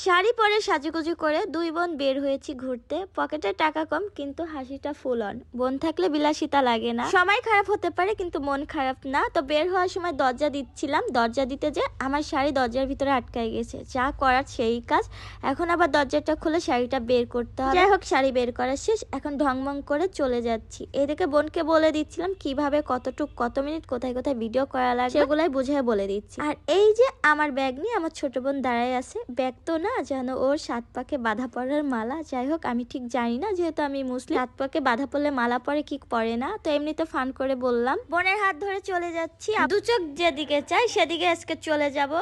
শাড়ি পরে সাজুগুজু করে দুই বোন বের হয়েছি ঘুরতে। পকেটে টাকা কম কিন্তু হাসিটা ফুল অন। বোন থাকলে বিলাসিতা লাগে না। সময় খারাপ হতে পারে কিন্তু মন খারাপ না। তো বের হওয়ার সময় দরজা দিচ্ছিলাম, দরজা দিতে যে আমার শাড়ি দরজার ভিতরে আটকায় গেছে। যা করার সেই কাজ। এখন আবার দরজাটা খুলে শাড়িটা বের করতে হবে। যাই হোক, শাড়ি বের করা শেষ। এখন ঢংমং করে চলে যাচ্ছি। এদিকে বোনকে বলে দিচ্ছিলাম কিভাবে কতটুক কত মিনিট কোথায় কোথায় ভিডিও করা লাগবে সেগুলাই বুঝিয়ে বলে দিচ্ছি। আর এই যে আমার ব্যাগ নিয়ে আমার ছোট বোন দাঁড়ায় আছে। ব্যাগ তো না, যেন ওর 7 পাকে বাঁধা পড়ার মালা। যাই হোক, আমি ঠিক জানি না, যেহেতু আমি মুসলিম, 7 পাকে বাঁধা পড়লে মালা পরে কি পরে না। তো এমনিতে ফান করে বললাম। বোনের হাত ধরে চলে যাচ্ছি। দু চোখ যেদিকে চাই সেদিকে আজকে চলে যাব।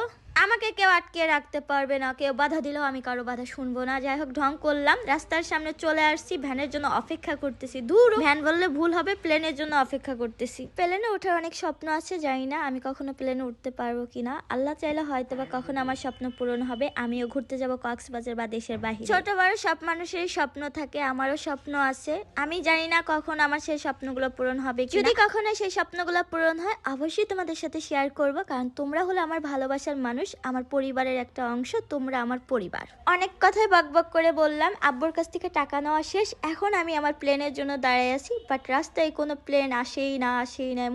আমাকে কেউ আটকে রাখতে পারবে না, কেউ বাধা দিলেও আমি কারো বাধা শুনবো না। যাই হোক, ঢং করলাম। রাস্তার সামনে চলে আসছি, ভ্যানের জন্য অপেক্ষা করতেছি। দূর, ভ্যান বললে ভুল হবে, প্লেনের জন্য অপেক্ষা করতেছি। প্লেনে ওঠার অনেক স্বপ্ন আছে, জানি না আমি কখনো প্লেনে উঠতে পারবো কিনা। আল্লাহ চাইলে হয়তো বা কখনো আমার স্বপ্ন পূরণ হবে, আমিও ঘুরতে যাব কক্সবাজার বা দেশের বাইরে। ছোট বড় সব মানুষেরই স্বপ্ন থাকে, আমারও স্বপ্ন আছে। আমি জানি না কখন আমার সেই স্বপ্নগুলো পূরণ হবে। যদি কখনো সেই স্বপ্নগুলো পূরণ হয়, অবশ্যই তোমাদের সাথে শেয়ার করব, কারণ তোমরা হলো আমার ভালোবাসার মানুষ, আমার পরিবারের একটা অংশ। তোমরা আমার পরিবার। অনেক কথাই বকবক করে বললাম। আব্বুর কাছ থেকে টাকা নেওয়া শেষ। এখন আমি আমার প্লেনের জন্য দাঁড়ায় আছি, বাট রাস্তায় কোনো প্লেন আসেই না।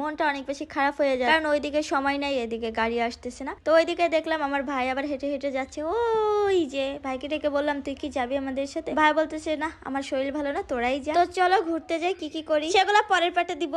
মনটা অনেক বেশি খারাপ হয়ে যায়, কারণ ওইদিকে সময় নাই, এদিকে গাড়ি আসতেছে না। তো ওইদিকে দেখলাম আমার ভাই আবার হেঁটে হেঁটে যাচ্ছে। ওই যে ভাইকে ডেকে বললাম তুই কি যাবি আমাদের সাথে? ভাই বলতেছে না, আমার শরীর ভালো না, তোরাই যা। তো চলো ঘুরতে যাই, কি কি করি সেগুলো পরের পাটে দিব।